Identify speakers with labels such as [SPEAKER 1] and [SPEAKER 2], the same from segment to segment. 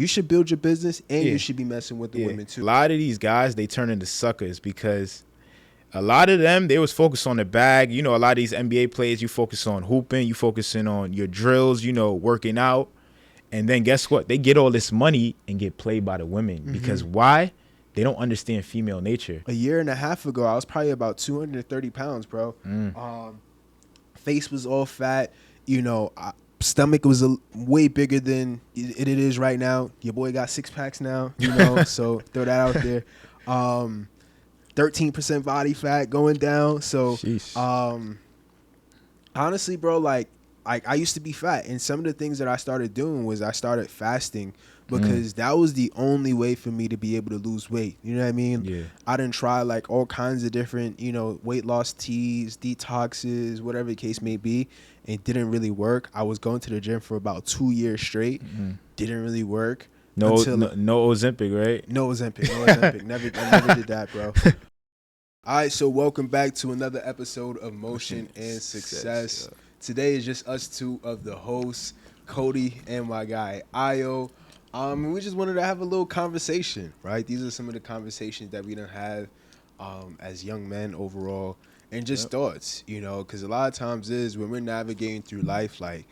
[SPEAKER 1] you should build your business and you should be messing with the women too.
[SPEAKER 2] A lot of these guys, they turn into suckers because a lot of them, they was focused on the bag. You know, a lot of these NBA players, you focus on hooping, you focusing on your drills, you know, working out. And then guess what? They get all this money and get played by the women. Because why? They don't understand female nature.
[SPEAKER 1] A year and a half ago, I was probably about 230 pounds, bro. Face was all fat. You know, stomach was way bigger than it is right now. Your boy got 6 packs now, you know, so throw that out there. 13% body fat going down. So, honestly, bro, like I used to be fat. And some of the things that I started doing was I started fasting because that was the only way for me to be able to lose weight. You know what I mean?
[SPEAKER 2] Yeah.
[SPEAKER 1] I didn't try like all kinds of different, you know, weight loss teas, detoxes, whatever the case may be. And it didn't really work. I was going to the gym for about 2 years straight. Didn't really work.
[SPEAKER 2] No Ozempic, right?
[SPEAKER 1] No Ozempic. I never did that, bro. All right, so welcome back to another episode of Motion and Success. Today is just us two of the hosts, Cody and my guy, Ayo. We just wanted to have a little conversation, right? These are some of the conversations that we done have as young men overall, and just thoughts, you know, because a lot of times when we're navigating through life, like,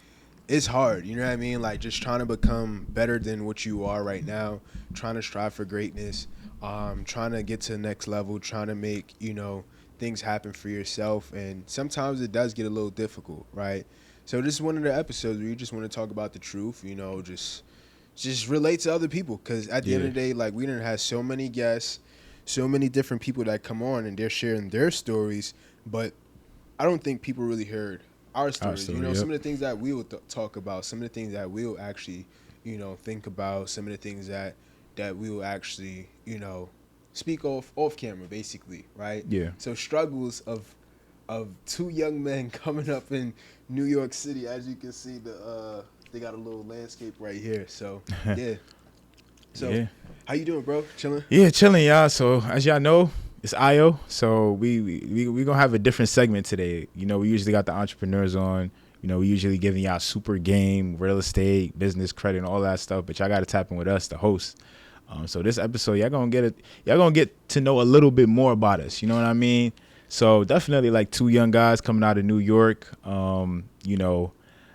[SPEAKER 1] it's hard, you know what I mean? Like, just trying to become better than what you are right now, trying to strive for greatness, trying to get to the next level, trying to make, you know, things happen for yourself. And sometimes it does get a little difficult, right? So this is one of the episodes where you just want to talk about the truth, you know, just relate to other people. Because at the end of the day, like, we done had so many guests, so many different people that come on and they're sharing their stories, but I don't think people really heard our stories. You know, some of the things that we will talk about, some of the things that we'll actually, you know, think about, some of the things that we will actually, you know, speak off camera, basically, right? Yeah. So struggles of two young men coming up in New York City. As you can see, they got a little landscape right here. So yeah. So how you doing, bro? Chilling?
[SPEAKER 2] Yeah, chilling, y'all. So as y'all know, it's Ayo. So we gonna have a different segment today. You know, we usually got the entrepreneurs on. You know, we usually giving y'all super game, real estate, business, credit, and all that stuff. But y'all got to tap in with us, the host. So this episode, y'all gonna get to know a little bit more about us. You know what I mean? So definitely like two young guys coming out of New York. You know,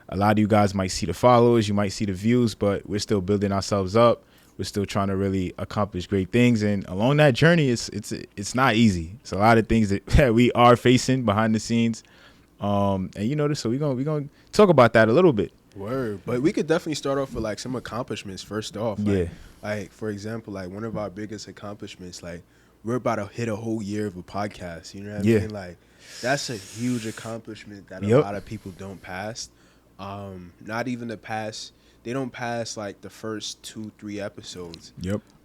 [SPEAKER 2] a lot of you guys might see the followers, you might see the views, but we're still building ourselves up. We're still trying to really accomplish great things, and along that journey, it's not easy. It's a lot of things that we are facing behind the scenes, and you know, so we gonna talk about that a little bit.
[SPEAKER 1] Word, but we could definitely start off with like some accomplishments first off. Like for example, like one of our biggest accomplishments, like we're about to hit a whole year of a podcast. You know what I mean? Like that's a huge accomplishment that a lot of people don't pass. Not even the past. They don't pass like the first 2-3 episodes.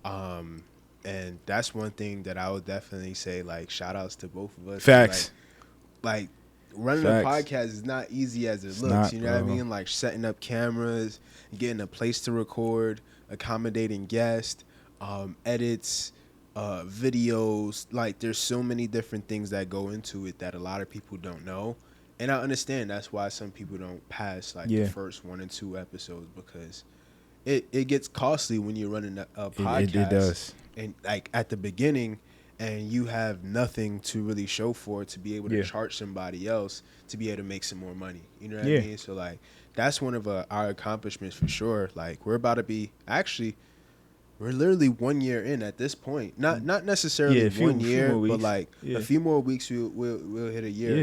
[SPEAKER 1] And that's one thing that I would definitely say, like, shout outs to both of us.
[SPEAKER 2] Facts.
[SPEAKER 1] Like running a podcast is not easy as it looks. You know what I mean? Like setting up cameras, getting a place to record, accommodating guests, edits, videos. Like there's so many different things that go into it that a lot of people don't know. And I understand that's why some people don't pass like the first 1 and 2 episodes, because it gets costly when you're running a podcast.
[SPEAKER 2] It does.
[SPEAKER 1] And like at the beginning, and you have nothing to really show for it to be able to charge somebody else to be able to make some more money. You know what I mean? So like that's one of our accomplishments for sure. Like we're about to be we're literally 1 year in at this point. Not necessarily 1 year, but like a few more weeks we'll hit a year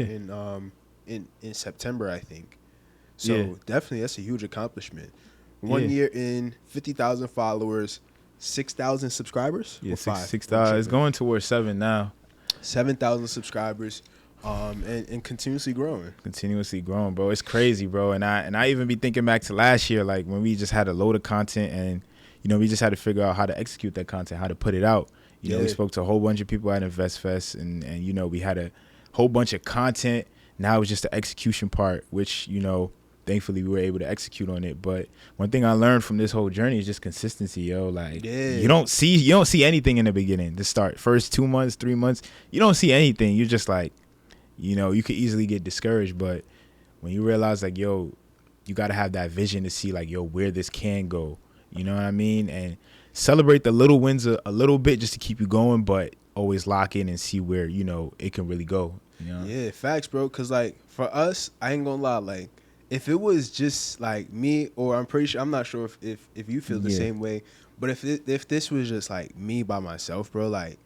[SPEAKER 1] in September, I think. So definitely that's a huge accomplishment. 1 year in, 50,000 followers, 6,000 subscribers.
[SPEAKER 2] Yeah, 6,000. It's going towards 7 now.
[SPEAKER 1] 7,000 subscribers, and continuously growing.
[SPEAKER 2] Continuously growing, bro. It's crazy, bro. And I even be thinking back to last year, like when we just had a load of content, and you know we just had to figure out how to execute that content, how to put it out. You know, we spoke to a whole bunch of people at InvestFest, and you know we had a whole bunch of content. Now it's just the execution part, which, you know, thankfully we were able to execute on it. But one thing I learned from this whole journey is just consistency, yo. Like you don't see anything in the beginning. To start, first 2 months, 3 months, you don't see anything. You're just like, you know, you could easily get discouraged. But when you realize like, yo, you got to have that vision to see like, yo, where this can go. You know what I mean? And celebrate the little wins a little bit just to keep you going, but always lock in and see where, it can really go.
[SPEAKER 1] Yeah, facts, bro. Cause like for us, I ain't gonna lie. Like if it was just like me, or I'm not sure if you feel the same way. But if this was just like me by myself, bro, like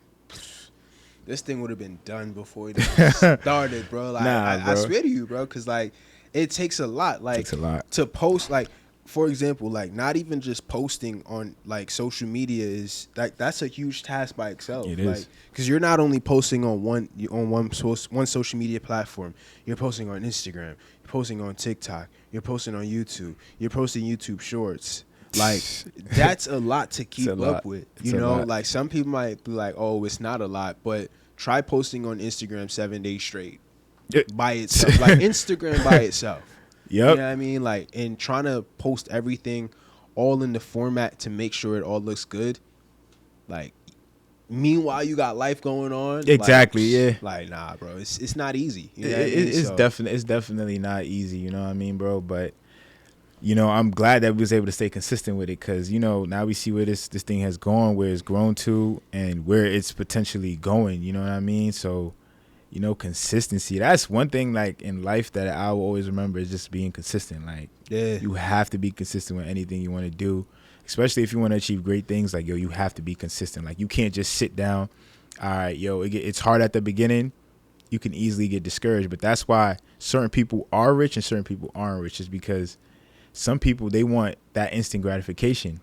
[SPEAKER 1] this thing would have been done before it even started, bro. Like I swear to you, bro. Cause like it takes a lot, like to post, like. For example, like not even just posting on like social media is like that's a huge task by itself.
[SPEAKER 2] It
[SPEAKER 1] like,
[SPEAKER 2] is.
[SPEAKER 1] because you're not only posting on one social media platform. You're posting on Instagram. You're posting on TikTok. You're posting on YouTube. You're posting YouTube Shorts. Like that's a lot to keep up with. Like some people might be like, "Oh, it's not a lot," but try posting on Instagram 7 days straight by itself. Like Instagram by itself.
[SPEAKER 2] Yep.
[SPEAKER 1] You know what I mean? Like, and trying to post everything all in the format to make sure it all looks good. Like, meanwhile, you got life going on.
[SPEAKER 2] Exactly,
[SPEAKER 1] like,
[SPEAKER 2] yeah.
[SPEAKER 1] Like, nah, bro. It's not easy. You know
[SPEAKER 2] It's definitely not easy, you know what I mean, bro? But, I'm glad that we was able to stay consistent with it because, now we see where this thing has gone, where it's grown to, and where it's potentially going, you know what I mean? So, consistency. That's one thing like in life that I will always remember is just being consistent. Like, you have to be consistent with anything you want to do, especially if you want to achieve great things. Like, you have to be consistent. Like, you can't just sit down. All right, it's hard at the beginning. You can easily get discouraged, but that's why certain people are rich and certain people aren't rich, is because some people, they want that instant gratification.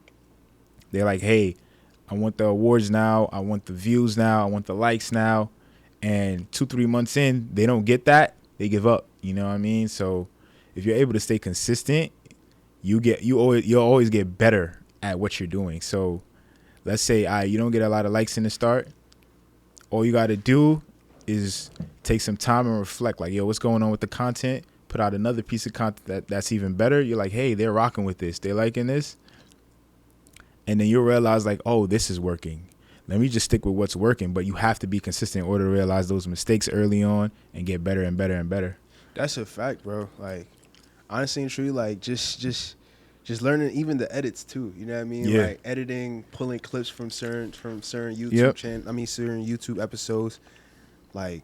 [SPEAKER 2] They're like, hey, I want the awards now. I want the views now. I want the likes now. And 2-3 months in, they don't get that, they give up. You know what I mean? So if you're able to stay consistent, you'll always get better at what you're doing. So let's say you don't get a lot of likes in the start. All you got to do is take some time and reflect. Like, what's going on with the content? Put out another piece of content that's even better. You're like, hey, they're rocking with this. They're liking this. And then you'll realize like, oh, this is working. Let me just stick with what's working, but you have to be consistent in order to realize those mistakes early on and get better and better and better.
[SPEAKER 1] That's a fact, bro. Like, honestly and truly, like just learning even the edits too. You know what I mean?
[SPEAKER 2] Yeah.
[SPEAKER 1] Like editing, pulling clips from certain YouTube certain YouTube episodes. Like,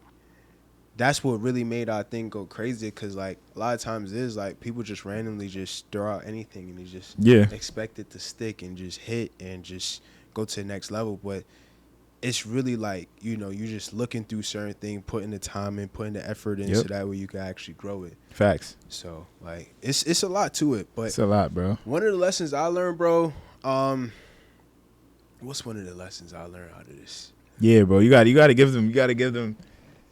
[SPEAKER 1] that's what really made our thing go crazy. Cause like a lot of times it is like people just randomly just throw out anything and they just expect it to stick and just hit and just go to the next level. But it's really like, you just looking through certain things, putting the time in, putting the effort in, so that way you can actually grow it.
[SPEAKER 2] Facts.
[SPEAKER 1] So like it's a lot to it, but
[SPEAKER 2] it's a lot, bro.
[SPEAKER 1] One of the lessons I learned, bro, what's one of the lessons I learned out of this?
[SPEAKER 2] Yeah, bro, you got to give them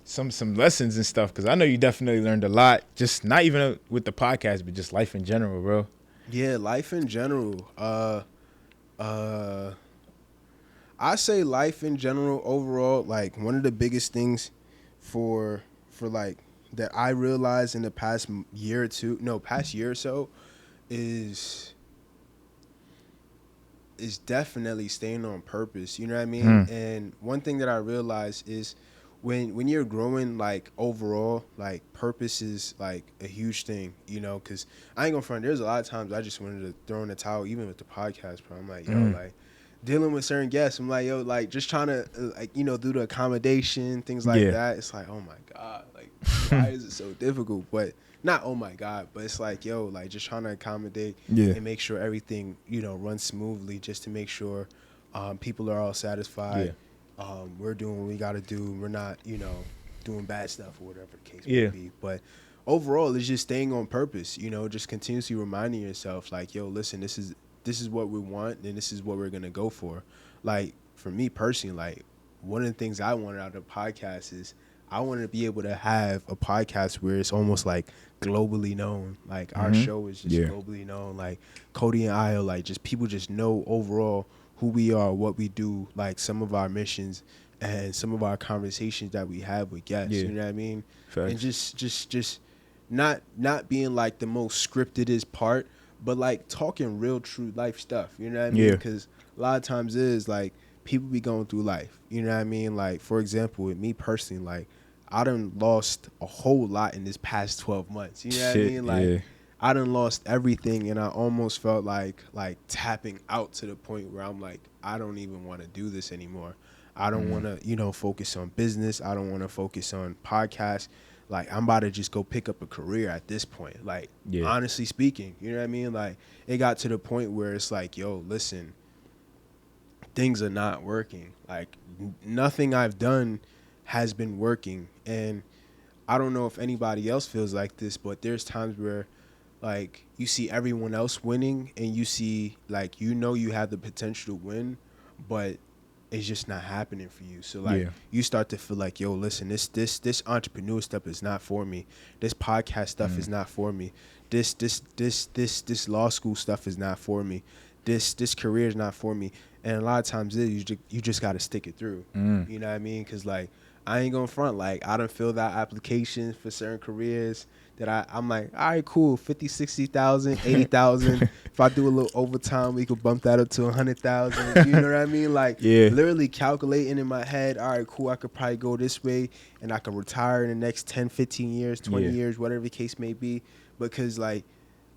[SPEAKER 2] some lessons and stuff, because I know you definitely learned a lot, just not even with the podcast, but just life in general, bro.
[SPEAKER 1] Yeah, life in general. I say life in general overall, like one of the biggest things for like that I realized in the past year or so is definitely staying on purpose. You know what I mean? And one thing that I realized is when you're growing, like overall, like purpose is like a huge thing, because I ain't gonna front, there's a lot of times I just wanted to throw in the towel, even with the podcast, bro. I'm like, like dealing with certain guests, I'm like, like just trying to do the accommodation, things like that. It's like, oh my God, like why is it so difficult? But not oh my God, but it's like, like just trying to accommodate and make sure everything, runs smoothly, just to make sure people are all satisfied. We're doing what we got to do. We're not, doing bad stuff or whatever the case may be. But overall, it's just staying on purpose, just continuously reminding yourself, like, listen, this is what we want and this is what we're going to go for. Like, for me personally, like, one of the things I wanted out of the podcast is I wanted to be able to have a podcast where it's almost like globally known. Like, our show is just globally known. Like, Cody and Ayo, like, just people just know overall who we are, what we do, like some of our missions and some of our conversations that we have with guests. You know what I mean? Facts. And just not being like the most scripted part, but like talking real true life stuff. You know what I mean? Because a lot of times it is like people be going through life. You know what I mean? Like, for example, with me personally, like I done lost a whole lot in this past 12 months. You know what I mean? Like I done lost everything, and I almost felt like tapping out to the point where I'm like, I don't even want to do this anymore. I don't want to, focus on business. I don't want to focus on podcasts. Like, I'm about to just go pick up a career at this point. Like, honestly speaking, you know what I mean? Like, it got to the point where it's like, yo, listen, things are not working. Like, nothing I've done has been working. And I don't know if anybody else feels like this, but there's times where, like, you see everyone else winning and you see, like, you have the potential to win, but it's just not happening for you. So, like, you start to feel like, yo, listen, this entrepreneur stuff is not for me. This podcast stuff is not for me. This law school stuff is not for me. This career is not for me. And a lot of times you just got to stick it through. You know what I mean? Because, like, I ain't going to front. Like, I done filled out applications for certain careers that I'm like, all right, cool, 50, 60,000, 80,000. If I do a little overtime, we could bump that up to 100,000. You know what I mean? Like, literally calculating in my head, all right, cool, I could probably go this way and I could retire in the next 10, 15 years, 20 years, whatever the case may be. Because, like,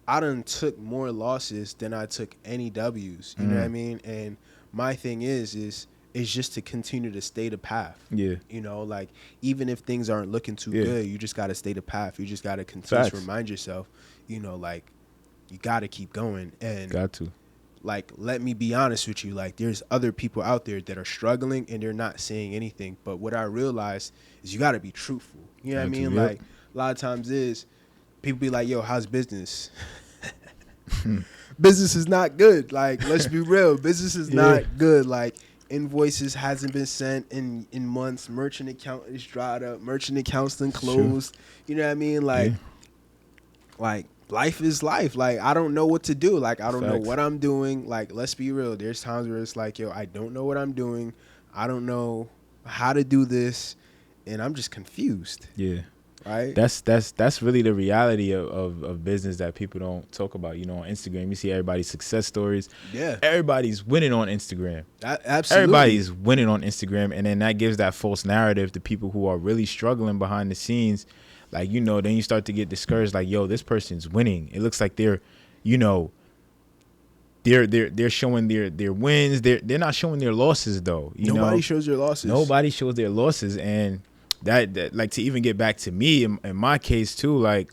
[SPEAKER 1] I done took more losses than I took any W's. You know what I mean? And my thing is just to continue to stay the path. You know, like, even if things aren't looking too good, you just got to stay the path. You just got to continue to remind yourself, like, you got to keep going. And like, let me be honest with you. Like, there's other people out there that are struggling and they're not saying anything. But what I realized is you got to be truthful. You know what I mean? Like, a lot of times people be like, yo, how's business? Business is not good. Like, let's be real. Business is not good. Like, invoices hasn't been sent in months. Merchant account is dried up. Merchant accounts done closed. You know what I mean? Like, like, life is life. Like, I don't know what to do. Like, I don't know what I'm doing. Like, let's be real. There's times where it's like, yo, I don't know what I'm doing. I don't know how to do this, and I'm just confused. Right?
[SPEAKER 2] That's really the reality of business that people don't talk about. You know, on Instagram, you see everybody's success stories. Everybody's winning on Instagram.
[SPEAKER 1] Absolutely.
[SPEAKER 2] Everybody's winning on Instagram, and then that gives that false narrative to people who are really struggling behind the scenes. Like, you know, then you start to get discouraged. Like, yo, this person's winning. It looks like they're, you know, they're showing their wins. They're not showing their losses though.
[SPEAKER 1] Nobody shows their losses.
[SPEAKER 2] Nobody shows their losses, and that like, to even get back to me in my case too, like,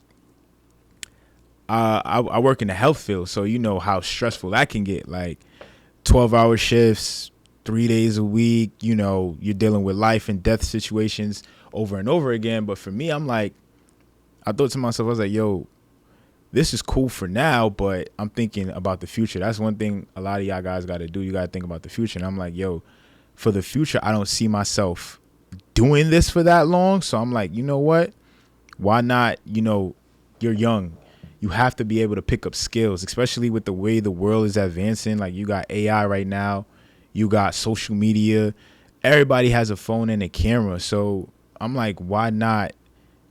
[SPEAKER 2] I work in the health field, so you know how stressful that can get. Like, 12-hour shifts, 3 days a week. You know, you're dealing with life and death situations over and over again. But for me, I'm like, I thought to myself, I was like, yo, this is cool for now, but I'm thinking about the future. That's one thing a lot of y'all guys got to do. You got to think about the future. And I'm like, yo, for the future, I don't see myself doing this for that long. So I'm like, you know what? Why not? You know, you're young. You have to be able to pick up skills, especially with the way the world is advancing. Like, you got AI right now. You got social media. Everybody has a phone and a camera. So I'm like, why not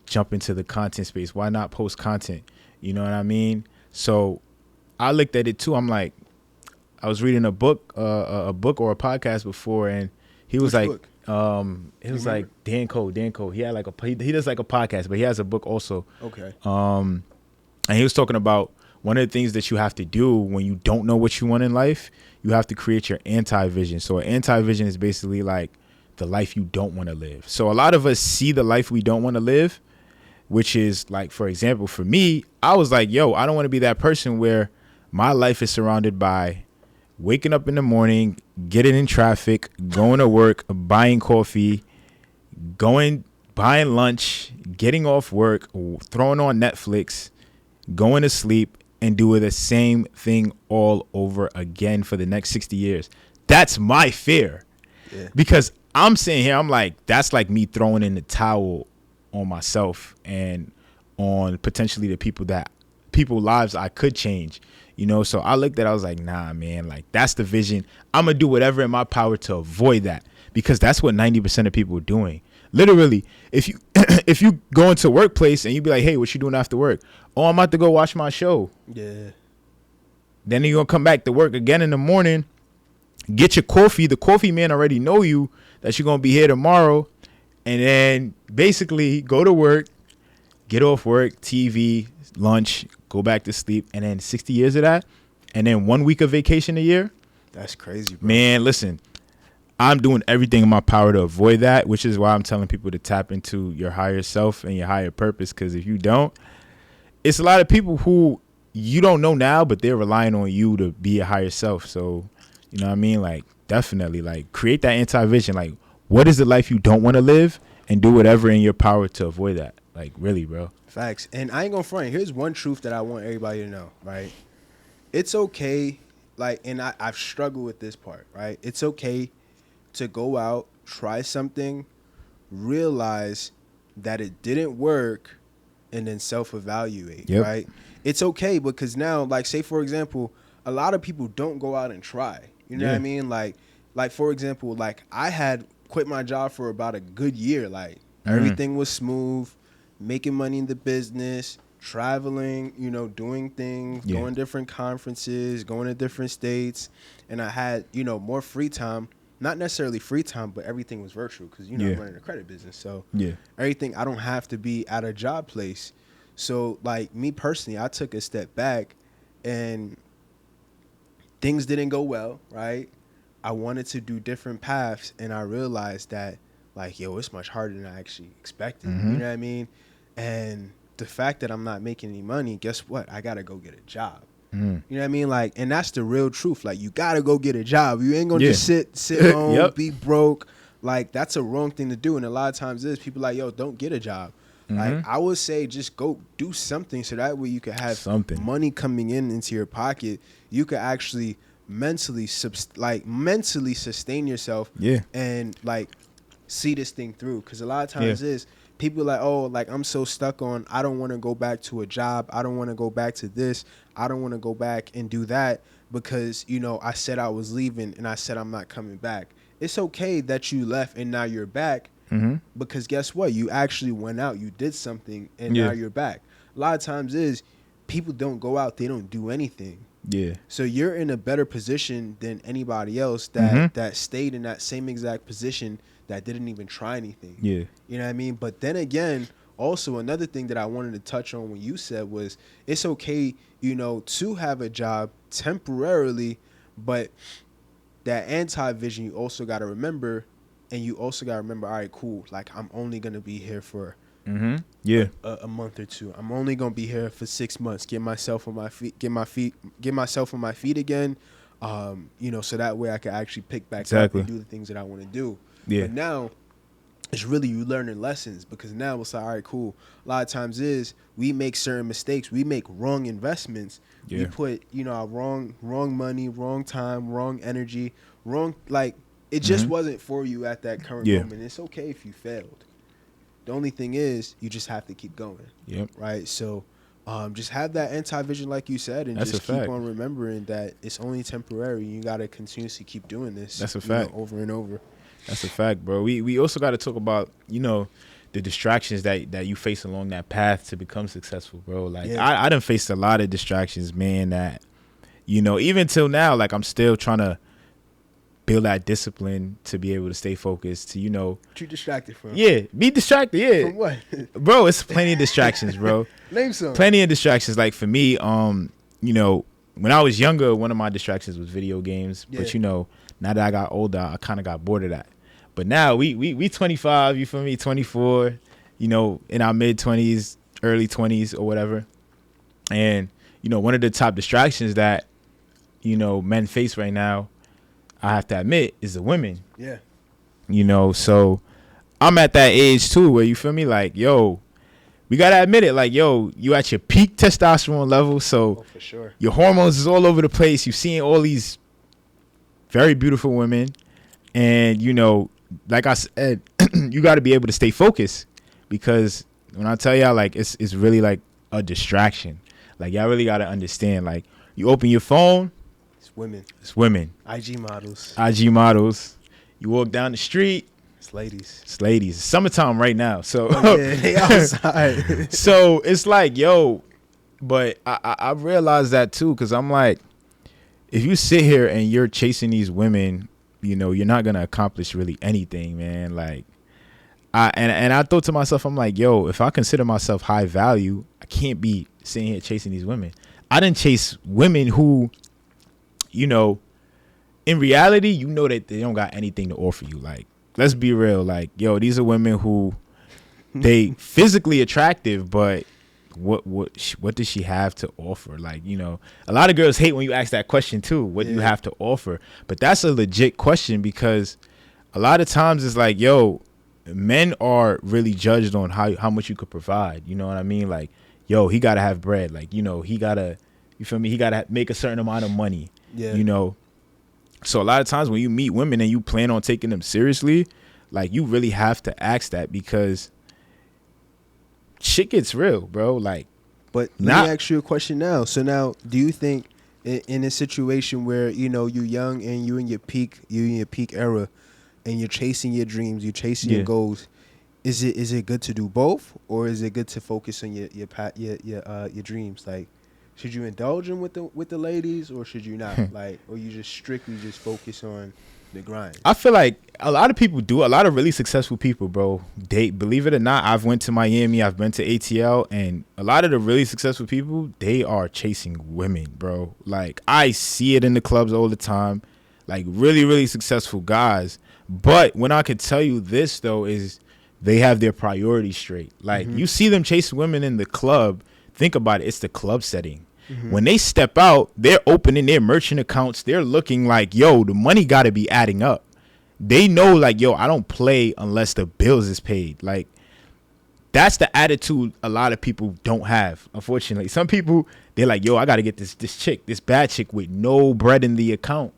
[SPEAKER 2] jump into the content space? Why not post content? You know what I mean? So I looked at it too. I'm like, I was reading a book or a podcast before, and he was
[SPEAKER 1] Which
[SPEAKER 2] like,
[SPEAKER 1] book?
[SPEAKER 2] It was like Dan Code. He had like he does like a podcast, but he has a book also.
[SPEAKER 1] Okay.
[SPEAKER 2] And he was talking about one of the things that you have to do when you don't know what you want in life, you have to create your anti-vision. So an anti-vision is basically like the life you don't want to live. So a lot of us see the life we don't want to live, which is like, for example, for me, I was like, yo, I don't want to be that person where my life is surrounded by waking up in the morning, getting in traffic, going to work, buying coffee, buying lunch, getting off work, throwing on Netflix, going to sleep, and doing the same thing all over again for the next 60 years. That's my fear. Because I'm sitting here, I'm like, that's like me throwing in the towel on myself and on potentially the people lives I could change, you know? So I looked at it, I was like, nah, man, like, that's the vision. I'm gonna do whatever in my power to avoid that, because that's what 90% of people are doing. Literally, if you if you go into a workplace and you be like, hey, what you doing after work? Oh, I'm about to go watch my show. Then you're gonna come back to work again in the morning, get your coffee. The coffee man already know you that you're gonna be here tomorrow, and then basically go to work, get off work, TV, lunch, go back to sleep, and then 60 years of that, and then 1 week of vacation a year.
[SPEAKER 1] That's crazy, bro.
[SPEAKER 2] Man, listen, I'm doing everything in my power to avoid that, which is why I'm telling people to tap into your higher self and your higher purpose. Because if you don't, it's a lot of people who you don't know now, but they're relying on you to be a higher self. So, you know what I mean? Like, definitely, like, create that anti-vision. Like, what is the life you don't want to live? And do whatever in your power to avoid that. Like, really, bro.
[SPEAKER 1] Facts. And I ain't gonna front. Here's one truth that I want everybody to know, right? It's okay, like, and I've struggled with this part, right? It's okay to go out, try something, realize that it didn't work, and then self-evaluate, right? It's okay because now, like, say, for example, a lot of people don't go out and try. You know what I mean? Like, for example, like, I had quit my job for about a good year. Like, everything was smooth, making money in the business, traveling, you know, doing things, going different conferences, going to different states. And I had, you know, more free time. Not necessarily free time, but everything was virtual because, you know, I'm running a credit business. So everything, I don't have to be at a job place. So, like, me personally, I took a step back and things didn't go well, right? I wanted to do different paths, and I realized that, like, yo, it's much harder than I actually expected. You know what I mean? And the fact that I'm not making any money, guess what? I got to go get a job. You know what I mean? Like, and that's the real truth. Like, you got to go get a job. You ain't going to just sit home, be broke. Like, that's a wrong thing to do. And a lot of times people like, yo, don't get a job. Like, I would say just go do something so that way you could have money coming into your pocket. You could actually mentally sustain yourself and, like, see this thing through. Because a lot of times people are like, oh, like, I'm so stuck on, I don't want to go back to a job. I don't want to go back to this. I don't want to go back and do that because, you know, I said I was leaving and I said I'm not coming back. It's okay that you left and now you're back because guess what? You actually went out, you did something, and now you're back. A lot of times people don't go out, they don't do anything. So you're in a better position than anybody else that stayed in that same exact position that didn't even try anything. You know what I mean? But then again, also another thing that I wanted to touch on when you said was it's okay, you know, to have a job temporarily, but that anti-vision you also got to remember, and you also got to remember, all right, cool, like, I'm only going to be here for a month or two. I'm only going to be here for 6 months, get myself on my feet again, you know, so that way I can actually pick back up and do the things that I want to do. But now it's really you learning lessons because now it's like, all right, cool. A lot of times we make certain mistakes. We make wrong investments. We put, you know, wrong money, wrong time, wrong energy, wrong, like, it just wasn't for you at that current moment. It's okay if you failed. The only thing is you just have to keep going. Right? So just have that anti-vision like you said, and just keep on remembering that it's only temporary. You got to continuously keep doing this. That's a fact. Over and over.
[SPEAKER 2] That's a fact, bro. We also got to talk about, you know, the distractions that you face along that path to become successful, bro. Like, I done faced a lot of distractions, man, that, you know, even till now, like, I'm still trying to build that discipline to be able to stay focused, to, you know.
[SPEAKER 1] What you distracted from?
[SPEAKER 2] Be distracted,
[SPEAKER 1] From what?
[SPEAKER 2] Bro, it's plenty of distractions, bro.
[SPEAKER 1] Name some.
[SPEAKER 2] Plenty of distractions. Like, for me, you know, when I was younger, one of my distractions was video games. But, you know, now that I got older, I kind of got bored of that. But now we 25, you feel me, 24, you know, in our mid-20s, early 20s or whatever. And, you know, one of the top distractions that, you know, men face right now, I have to admit, is the women. You know, so I'm at that age, too, where you feel me, like, yo, we got to admit it, like, yo, you at your peak testosterone level. So
[SPEAKER 1] for sure.
[SPEAKER 2] Your hormones is all over the place. You're seeing all these very beautiful women. And, you know, like I said, you got to be able to stay focused because when I tell y'all, like, it's really like a distraction. Like, y'all really got to understand, like, you open your phone. It's women.
[SPEAKER 1] IG models.
[SPEAKER 2] You walk down the street.
[SPEAKER 1] It's ladies.
[SPEAKER 2] It's summertime right now. So
[SPEAKER 1] they outside.
[SPEAKER 2] So it's like, yo, but I realized that too, because I'm like, if you sit here and you're chasing these women, you know, you're not gonna accomplish really anything, man. Like, I thought to myself, I'm like, yo, if I consider myself high value, I can't be sitting here chasing these women. I didn't chase women who, you know, in reality, you know that they don't got anything to offer you. Like, let's be real. Like, yo, these are women who they physically attractive, but what does she have to offer? Like, you know, a lot of girls hate when you ask that question too. What do you have to offer? But that's a legit question, because a lot of times it's like, yo, men are really judged on how much you could provide. You know what I mean? Like, yo, he gotta have bread. Like, you know, he gotta, you feel me? He gotta make a certain amount of money. Yeah. You know, so a lot of times when you meet women and you plan on taking them seriously, like, you really have to ask that, because shit gets real, bro. Like,
[SPEAKER 1] but let me ask you a question now. So now, do you think in a situation where, you know, you're young and you in your peak era, and you're chasing your dreams, you're chasing your goals, is it good to do both, or is it good to focus on your dreams? Like, should you indulge them with the ladies, or should you not? Like, or you just strictly just focus on the grind?
[SPEAKER 2] I feel like a lot of people do. A lot of really successful people, bro, they, believe it or not, I've went to Miami, I've been to ATL, and a lot of the really successful people, they are chasing women, bro. Like, I see it in the clubs all the time. Like, really, really successful guys. But when I could tell you this, though, is they have their priorities straight. Like, you see them chase women in the club. Think about it. It's the club setting. When they step out, they're opening their merchant accounts. They're looking like, yo, the money got to be adding up. They know, like, yo, I don't play unless the bills is paid. Like, that's the attitude a lot of people don't have, unfortunately. Some people, they're like, yo, I got to get this chick, this bad chick with no bread in the account.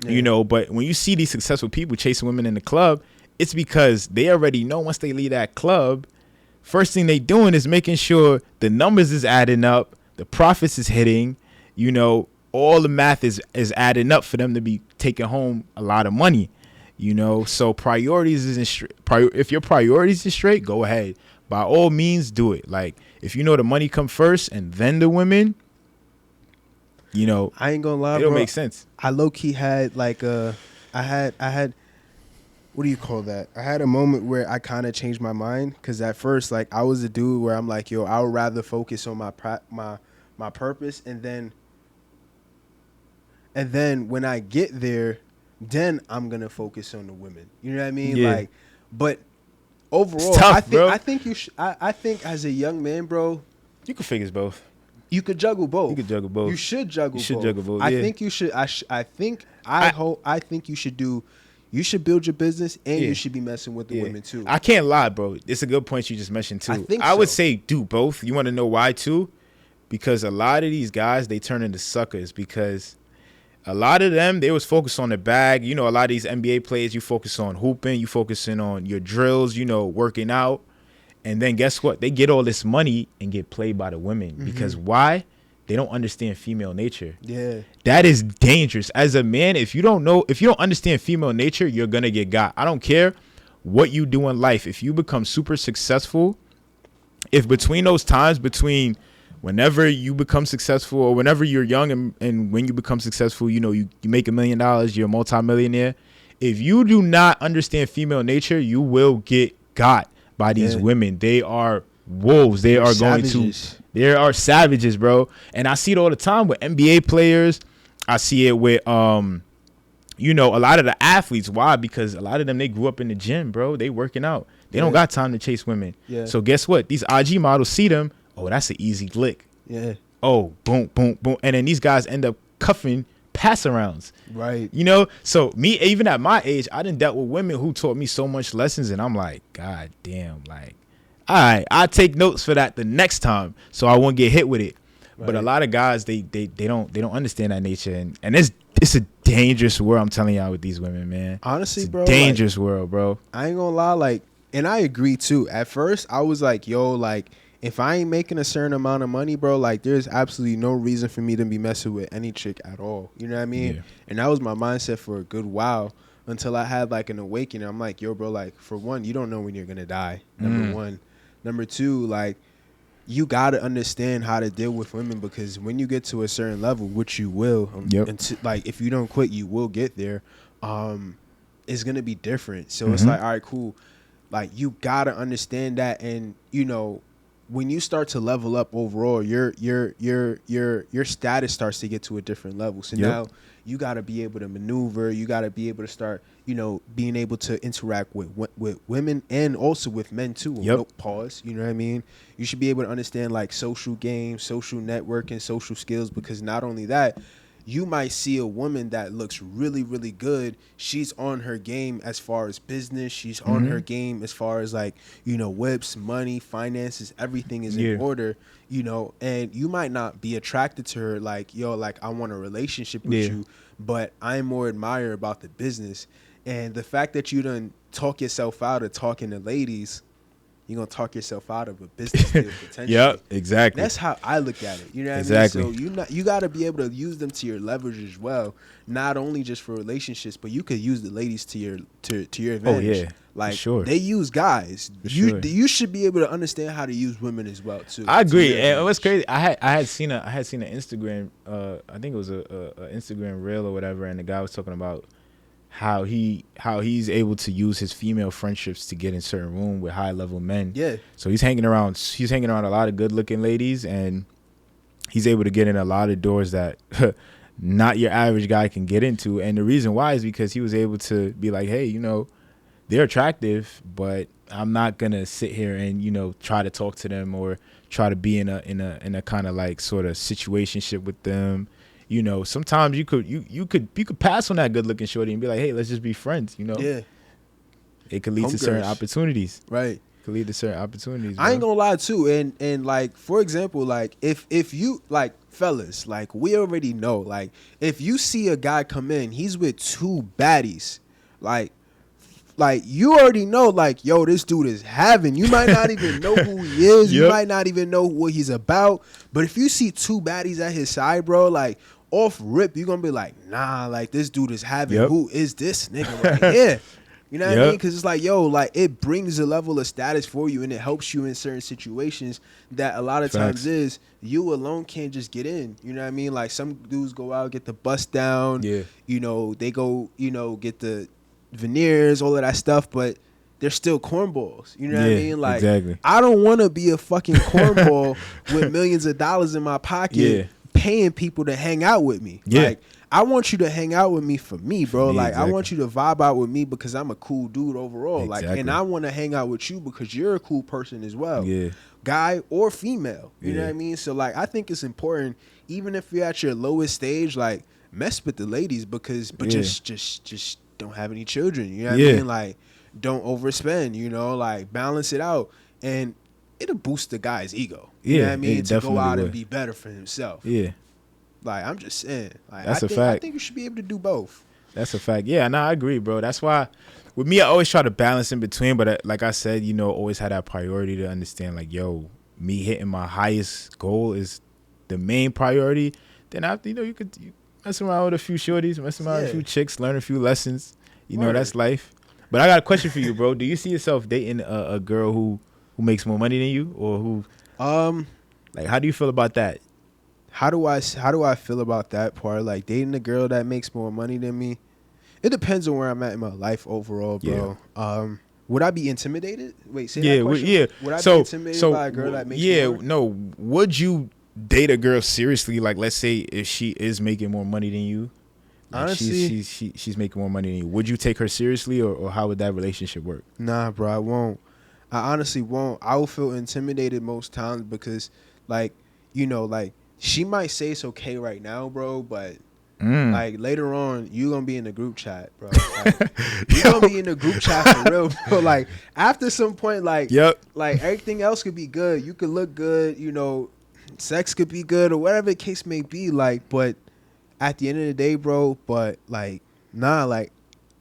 [SPEAKER 2] Yeah. You know, but when you see these successful people chasing women in the club, it's because they already know once they leave that club, first thing they doing is making sure the numbers is adding up, the profits is hitting, you know, all the math is adding up for them to be taking home a lot of money, you know. So priorities isn't straight. If your priorities is straight, go ahead. By all means, do it. Like, if you know the money come first and then the women, you know,
[SPEAKER 1] I ain't gonna lie,
[SPEAKER 2] it'll
[SPEAKER 1] bro,
[SPEAKER 2] make sense.
[SPEAKER 1] I low-key had like I had what do you call that? I had a moment where I kind of changed my mind, because at first, like, I was a dude where I'm like, yo, I would rather focus on my purpose, and then when I get there, then I'm gonna focus on the women. You know what I mean? Yeah. Like, but overall, tough, I think you I think as a young man, bro,
[SPEAKER 2] you can figure both.
[SPEAKER 1] You could juggle both.
[SPEAKER 2] You could juggle both.
[SPEAKER 1] You should juggle both.
[SPEAKER 2] Juggle both.
[SPEAKER 1] I think you should. I think you should do. You should build your business, and you should be messing with the women too.
[SPEAKER 2] I can't lie, bro. It's a good point you just mentioned too. I would say do both. You want to know why too? Because a lot of these guys, they turn into suckers, because a lot of them, they was focused on the bag. You know, a lot of these NBA players, you focus on hooping, you focusing on your drills, you know, working out. And then guess what? They get all this money and get played by the women. Because why? They don't understand female nature. Yeah. That is dangerous. As a man, if you don't understand female nature, you're going to get got. I don't care what you do in life. If you become super successful, if between those times, between whenever you become successful or whenever you're young and when you become successful, you know, you make $1 million, you're a multimillionaire. If you do not understand female nature, you will get got by these women. They are wolves. They are savages. They are savages, bro. And I see it all the time with NBA players. I see it with you know, a lot of the athletes. Why? Because a lot of them, they grew up in the gym, bro. They working out. They don't got time to chase women. Yeah. So guess what? These IG models see them. Oh, that's an easy lick. Yeah. Oh, boom, boom, boom. And then these guys end up cuffing pass arounds. Right. You know, so me, even at my age, I done dealt with women who taught me so much lessons, and I'm like, God damn, like, all right, I'll take notes for that the next time so I won't get hit with it. Right. But a lot of guys, they don't understand that nature, and it's a dangerous world, I'm telling y'all, with these women, man.
[SPEAKER 1] Honestly,
[SPEAKER 2] it's
[SPEAKER 1] bro,
[SPEAKER 2] dangerous world, bro.
[SPEAKER 1] I ain't gonna lie, like, and I agree too. At first, I was like, yo, like, if I ain't making a certain amount of money, bro, like, there's absolutely no reason for me to be messing with any chick at all. You know what I mean? Yeah. And that was my mindset for a good while until I had, like, an awakening. I'm like, yo, bro, like, for one, you don't know when you're going to die, number one. Number two, like, you got to understand how to deal with women, because when you get to a certain level, which you will, like, if you don't quit, you will get there, it's going to be different. So it's like, all right, cool. Like, you got to understand that, and, you know, when you start to level up overall, your status starts to get to a different level. So now you got to be able to maneuver. You got to be able to start, being able to interact with women and also with men too.
[SPEAKER 2] Yep.
[SPEAKER 1] No, pause. You know what I mean? You should be able to understand like social games, social networking, social skills, because not only that, you might see a woman that looks really, really good. She's on her game as far as business. She's on her game as far as like, whips, money, finances, everything is in order, and you might not be attracted to her like, like I want a relationship with you, but I'm more admire about the business. And the fact that you done talk yourself out of talking to ladies, you're going to talk yourself out of a business deal potentially.
[SPEAKER 2] Yep, exactly.
[SPEAKER 1] That's how I look at it. You know what
[SPEAKER 2] exactly.
[SPEAKER 1] I mean? So you got to be able to use them to your leverage as well, not only just for relationships, but you could use the ladies to your advantage.
[SPEAKER 2] Oh, yeah.
[SPEAKER 1] Like,
[SPEAKER 2] sure.
[SPEAKER 1] They use guys. You should be able to understand how to use women as well, too.
[SPEAKER 2] I agree. And what's crazy, I had seen an Instagram, I think it was a Instagram reel or whatever, and the guy was talking about how he's able to use his female friendships to get in certain room with high level men.
[SPEAKER 1] Yeah.
[SPEAKER 2] So he's hanging around a lot of good looking ladies, and he's able to get in a lot of doors that not your average guy can get into. And the reason why is because he was able to be like, hey, they're attractive, but I'm not gonna sit here and try to talk to them or try to be in a kind of like sort of situationship with them. Sometimes you could pass on that good looking shorty and be like, hey, let's just be friends.
[SPEAKER 1] Yeah.
[SPEAKER 2] It could lead to certain opportunities.
[SPEAKER 1] Right.
[SPEAKER 2] It could lead to certain opportunities.
[SPEAKER 1] I ain't gonna lie too, and like for example, like if you like fellas, like we already know, like if you see a guy come in, he's with two baddies, like you already know, like, yo, this dude is having. You might not even know who he is. You might not even know what he's about. But if you see two baddies at his side, bro, like off rip, you're gonna be like, nah, like this dude is having. Who is this nigga right here? You know what I mean? Because it's like, yo, like it brings a level of status for you, and it helps you in certain situations that a lot of times is you alone can't just get in. You know what I mean? Like some dudes go out, get the bust down.
[SPEAKER 2] Yeah.
[SPEAKER 1] They go, get the veneers, all of that stuff, but they're still cornballs. You know what I mean? Like,
[SPEAKER 2] exactly.
[SPEAKER 1] I don't want to be a fucking cornball with millions of dollars in my pocket paying people to hang out with me. Like, I want you to hang out with me for me, bro. Like, I want you to vibe out with me because I'm a cool dude overall. Like, and I want to hang out with you because you're a cool person as well. Guy or female. You know what I mean? So, like, I think it's important, even if you're at your lowest stage, like, mess with the ladies but just don't have any children, you know what I mean? Like, don't overspend, like balance it out, and it'll boost the guy's ego. You know what I mean? To go out and be better for himself. Like, I'm just saying, like,
[SPEAKER 2] that's a fact.
[SPEAKER 1] I think you should be able to do both.
[SPEAKER 2] That's a fact. Yeah, no, I agree, bro. That's why with me, I always try to balance in between, but like I said, always had that priority to understand, like, yo, me hitting my highest goal is the main priority. Then after, you mess around with a few shorties, mess around with a few chicks, learn a few lessons. That's life. But I got a question for you, bro. Do you see yourself dating a girl who makes more money than you, or who? Like, how do you feel about that?
[SPEAKER 1] How do I feel about that part? Like, dating a girl that makes more money than me. It depends on where I'm at in my life overall, bro. Would I be intimidated? Wait, say that question. Would I be intimidated by a girl that makes more?
[SPEAKER 2] No. Would you date a girl seriously? Like, let's say if she is making more money than you, like honestly, she's making more money than you. Would you take her seriously, or how would that relationship work?
[SPEAKER 1] Nah, bro, I won't. I honestly won't. I will feel intimidated most times because, like, like she might say it's okay right now, bro, but like later on, you gonna be in the group chat, bro. Like, you gonna be in the group chat for real, bro. Like, after some point, like, like everything else could be good. You could look good, sex could be good, or whatever the case may be. Like, but at the end of the day, bro, but like, nah, like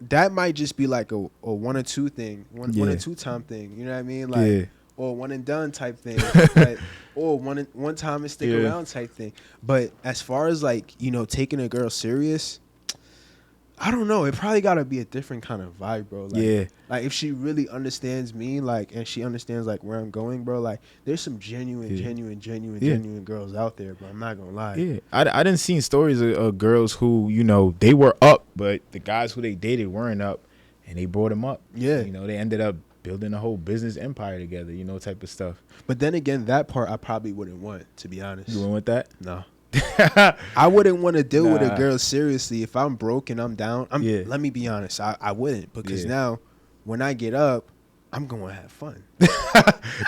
[SPEAKER 1] that might just be like a one or two thing, one or two time thing. You know what I mean? Like, or one and done type thing, but, or one time and stick around type thing. But as far as like, taking a girl serious, I don't know. It probably gotta be a different kind of vibe, bro. Like, like if she really understands me, like, and she understands like where I'm going, bro. Like, there's some genuine girls out there, bro. I'm not gonna lie.
[SPEAKER 2] Yeah, I didn't see stories of girls who, they were up, but the guys who they dated weren't up, and they brought them up.
[SPEAKER 1] Yeah,
[SPEAKER 2] they ended up building a whole business empire together, type of stuff.
[SPEAKER 1] But then again, that part I probably wouldn't want, to be honest.
[SPEAKER 2] You went with that?
[SPEAKER 1] No. I wouldn't want to deal with a girl seriously. If I'm broke and I'm down, let me be honest, I wouldn't, because now when I get up, I'm going to have fun.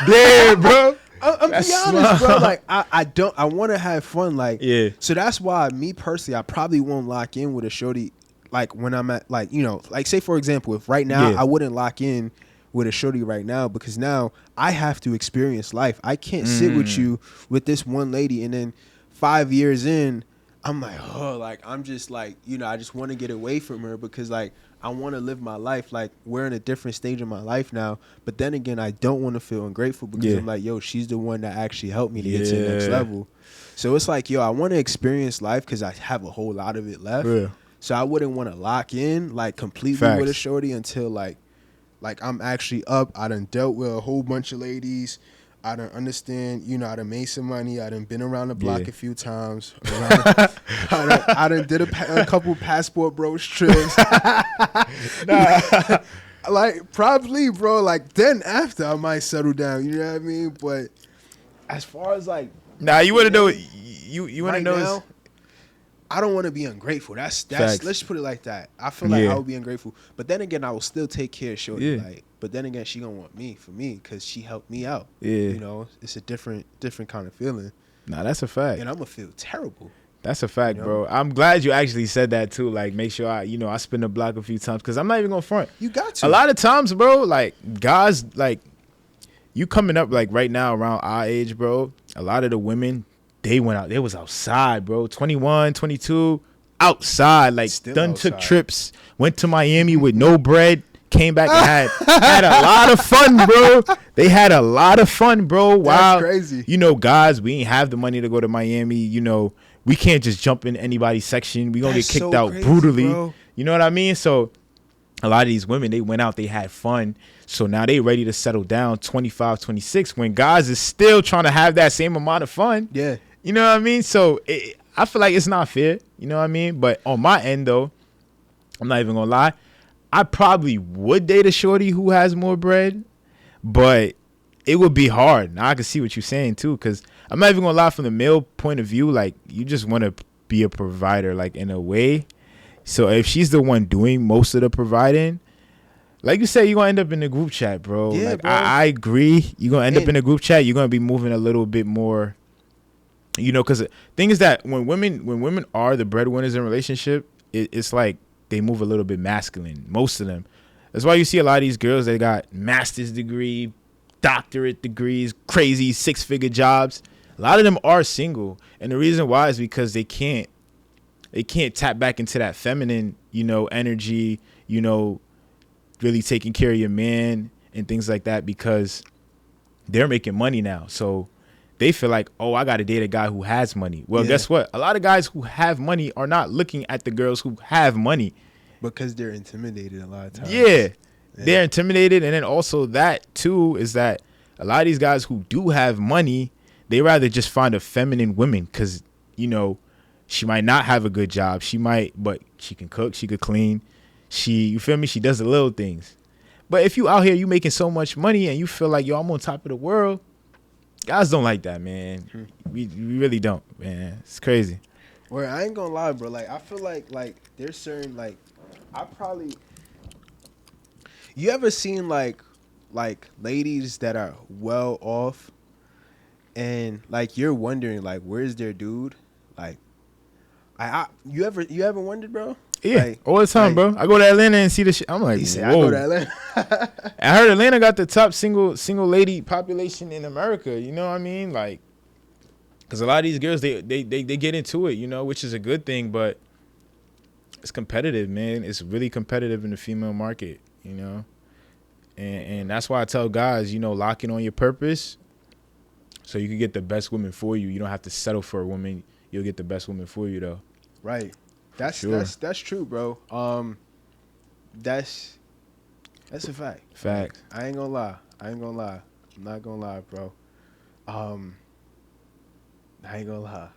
[SPEAKER 2] Damn, bro.
[SPEAKER 1] I'm being honest, bro. Like I want to have fun. Like, so that's why me personally, I probably won't lock in with a shorty. Like when I'm at, like, like say for example, if right now I wouldn't lock in with a shorty right now, because now I have to experience life. I can't sit with you with this one lady and then 5 years in, I'm like, oh, like I'm just like, I just want to get away from her, because like I want to live my life. Like we're in a different stage of my life now. But then again, I don't want to feel ungrateful, because I'm like, yo, she's the one that actually helped me to get to the next level. So it's like, yo, I want to experience life because I have a whole lot of it left. So I wouldn't want to lock in like completely with a shorty until like I'm actually up. I done dealt with a whole bunch of ladies. I done understand, I done made some money. I done been around the block a few times. I done did a couple passport bros trips. Like probably, bro. Like then after I might settle down. You know what I mean? But as far as like,
[SPEAKER 2] you want to know? You want to know?
[SPEAKER 1] I don't want to be ungrateful. That's let's just put it like that. I feel like I would be ungrateful, but then again, I will still take care of shorty. Like, but then again, she gonna want me for me because she helped me out. It's a different kind of feeling.
[SPEAKER 2] Nah, that's a fact.
[SPEAKER 1] And I'm gonna feel terrible.
[SPEAKER 2] That's a fact, bro. I'm glad you actually said that too. Like, make sure I spin the block a few times, because I'm not even gonna front.
[SPEAKER 1] You got to.
[SPEAKER 2] A lot of times, bro. Like guys, like you coming up like right now around our age, bro. A lot of the women, they went out. They was outside, bro. 21, 22, outside. Like,
[SPEAKER 1] still
[SPEAKER 2] done
[SPEAKER 1] outside.
[SPEAKER 2] Took trips. Went to Miami with no bread. Came back and had a lot of fun, bro. They had a lot of fun, bro. Wow.
[SPEAKER 1] That's crazy.
[SPEAKER 2] Guys, we ain't have the money to go to Miami. We can't just jump in anybody's section. We gonna get kicked out
[SPEAKER 1] crazy,
[SPEAKER 2] brutally.
[SPEAKER 1] Bro.
[SPEAKER 2] You know what I mean? So a lot of these women, they went out, they had fun. So now they ready to settle down 25, 26, when guys is still trying to have that same amount of fun.
[SPEAKER 1] Yeah.
[SPEAKER 2] You know what I mean? So I feel like it's not fair. You know what I mean? But on my end, though, I'm not even going to lie. I probably would date a shorty who has more bread, but it would be hard. Now I can see what you're saying, too, because I'm not even going to lie, from the male point of view, like, you just want to be a provider, like, in a way. So if she's the one doing most of the providing, like you said, you're going to end up in the group chat, bro.
[SPEAKER 1] Yeah,
[SPEAKER 2] like,
[SPEAKER 1] bro.
[SPEAKER 2] I agree. You're going to end up in a group chat. You're going to be moving a little bit more, because the thing is that when women are the breadwinners in a relationship, it's like they move a little bit masculine, most of them. That's why you see a lot of these girls that got master's degree, doctorate degrees, crazy 6-figure jobs. A lot of them are single. And the reason why is because they can't tap back into that feminine, energy, really taking care of your man and things like that, because they're making money now. So they feel like, oh, I got to date a guy who has money. Well, guess what? A lot of guys who have money are not looking at the girls who have money.
[SPEAKER 1] Because they're intimidated a lot of times.
[SPEAKER 2] Yeah. They're intimidated. And then also that, too, is that a lot of these guys who do have money, they rather just find a feminine woman because, she might not have a good job. But she can cook. She could clean. You feel me? She does the little things. But if you out here, you making so much money and you feel like, yo, I'm on top of the world, guys don't like that, man. We really don't, man. It's crazy.
[SPEAKER 1] Well, I ain't gonna lie, bro. Like, I feel like there's certain, like, you ever seen like ladies that are well off and like you're wondering like where's their dude? Like, you ever wondered, bro?
[SPEAKER 2] Yeah,
[SPEAKER 1] like,
[SPEAKER 2] all the time, bro. I go to Atlanta and see the shit. I'm like, whoa.
[SPEAKER 1] I go to Atlanta.
[SPEAKER 2] I heard Atlanta got the top single lady population in America. You know what I mean? Like, because a lot of these girls, they get into it, which is a good thing, but it's competitive, man. It's really competitive in the female market, and that's why I tell guys, lock in on your purpose so you can get the best woman for you. You don't have to settle for a woman. You'll get the best woman for you, though.
[SPEAKER 1] Right. That's true, bro. That's a fact.
[SPEAKER 2] Fact.
[SPEAKER 1] I ain't gonna lie. I'm not gonna lie, bro. I ain't gonna lie.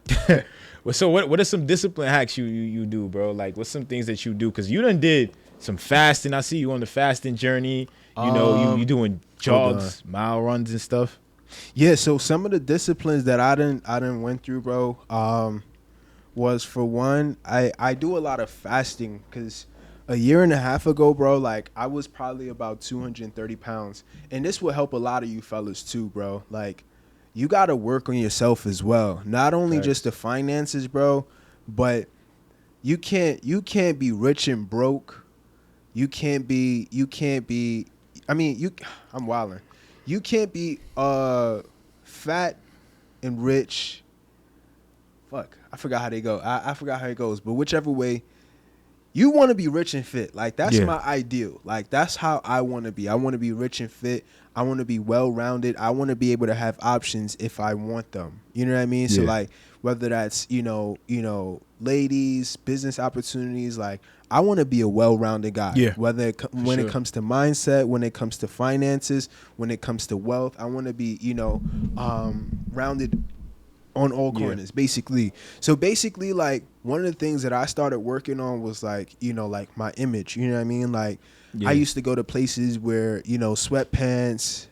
[SPEAKER 2] Well, so what are some discipline hacks you do, bro? Like, what's some things that you do? Because you done did some fasting. I see you on the fasting journey. You doing
[SPEAKER 1] Hold on.
[SPEAKER 2] jogs, mile runs and stuff.
[SPEAKER 1] Yeah, so some of the disciplines that I didn't went through, bro, was for one, I do a lot of fasting because a year and a half ago, bro, like I was probably about 230 pounds, and this will help a lot of you fellas too, bro. Like, you got to work on yourself as well, not only just the finances, bro, but you can't be rich and broke. You can't be. I mean, I'm wilding. You can't be fat and rich. Fuck, I forgot how they go. I forgot how it goes, but whichever way, you want to be rich and fit. Like, that's my ideal. Like, that's how I want to be. I want to be rich and fit. I want to be well-rounded. I want to be able to have options if I want them. You know what I mean? Yeah. So, like, whether that's, ladies, business opportunities, like, I want to be a well-rounded guy. Yeah. Whether when it comes to mindset, when it comes to finances, when it comes to wealth, I want to be, rounded on all corners, basically. So basically, like, one of the things that I started working on was like, like my image, you know what I mean? Like, I used to go to places where, sweatpants,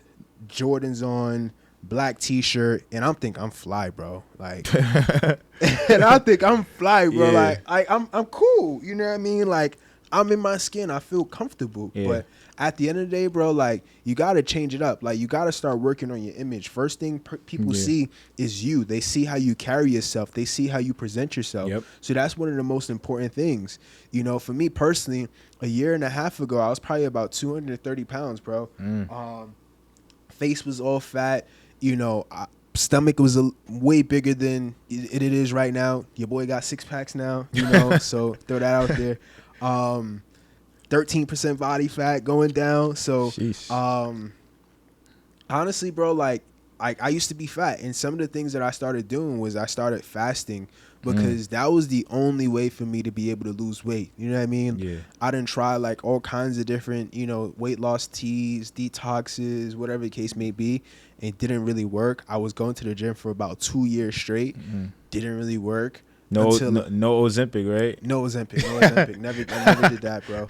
[SPEAKER 1] Jordans on, black t-shirt, and I'm fly, bro. Like, and I think I'm fly, bro. Yeah. Like, I'm cool, you know what I mean? Like, I'm in my skin. I feel comfortable. Yeah. But at the end of the day, bro, like, you got to change it up. Like, you got to start working on your image. First thing people see is you. They see how you carry yourself. They see how you present yourself. Yep. So that's one of the most important things. For me personally, a year and a half ago, I was probably about 230 pounds, bro. Face was all fat. Stomach was way bigger than it is right now. Your boy got 6 packs now, so throw that out there. 13% body fat going down. So, honestly, bro, like, I used to be fat, and some of the things that I started doing was I started fasting because that was the only way for me to be able to lose weight. You know what I mean? Yeah. I didn't try like all kinds of different, weight loss teas, detoxes, whatever the case may be. It didn't really work. I was going to the gym for about 2 years straight. Didn't really work.
[SPEAKER 2] No Ozempic, right?
[SPEAKER 1] No Ozempic. I never did that, bro.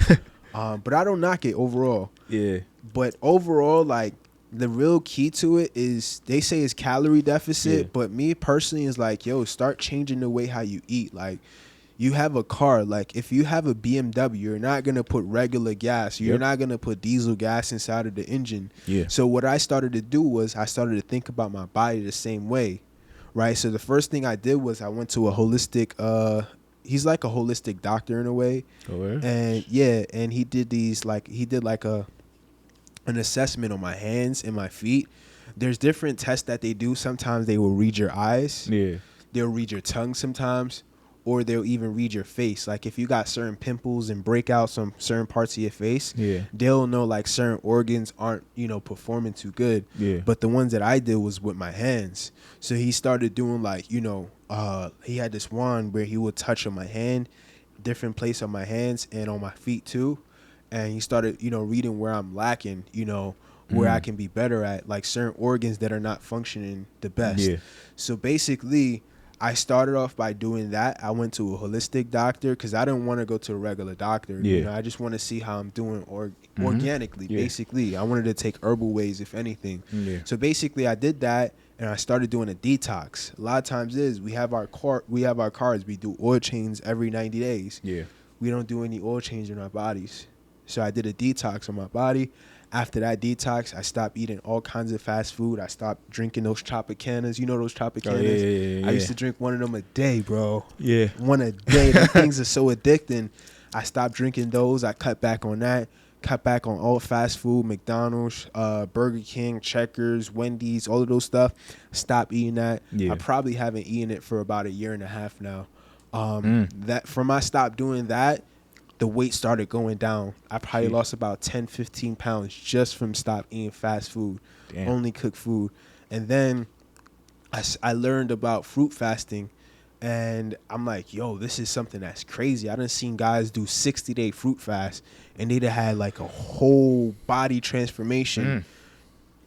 [SPEAKER 1] But I don't knock it overall. Yeah. But overall, like, the real key to it is, they say it's calorie deficit, but me personally is like, yo, start changing the way how you eat. Like, you have a car. Like, if you have a BMW, you're not going to put regular gas. You're not going to put diesel gas inside of the engine. Yeah. So what I started to do was I started to think about my body the same way. Right. So the first thing I did was I went to a holistic, he's like a holistic doctor in a way. Oh, yeah? And he did an assessment on my hands and my feet. There's different tests that they do. Sometimes they will read your eyes. Yeah. They'll read your tongue sometimes, or they'll even read your face. Like, if you got certain pimples and breakouts on certain parts of your face, they'll know like certain organs aren't, performing too good. Yeah. But the ones that I did was with my hands. So he started doing like, he had this wand where he would touch on my hand, different place on my hands and on my feet too. And he started, reading where I'm lacking, where I can be better at, like certain organs that are not functioning the best. Yeah. So basically, I started off by doing that. I went to a holistic doctor because I didn't want to go to a regular doctor. Yeah. I just want to see how I'm doing organically, basically. I wanted to take herbal ways, if anything. Yeah. So basically, I did that, and I started doing a detox. A lot of times we have our cars. We do oil change every 90 days. Yeah. We don't do any oil change in our bodies. So I did a detox on my body. After that detox, I stopped eating all kinds of fast food. I stopped drinking those Tropicanas. You know those Tropicanas? I used to drink one of them a day, bro. Yeah. One a day. Those things are so addicting. I stopped drinking those. I cut back on that. Cut back on all fast food, McDonald's, Burger King, Checkers, Wendy's, all of those stuff. Stopped eating that. Yeah. I probably haven't eaten it for about a year and a half now. That from I stopped doing that, the weight started going down. I probably lost about 10, 15 pounds just from stop eating fast food, only cooked food. And then I learned about fruit fasting, and I'm like, yo, this is something that's crazy. I done seen guys do 60-day fruit fast, and they'd have had like a whole body transformation,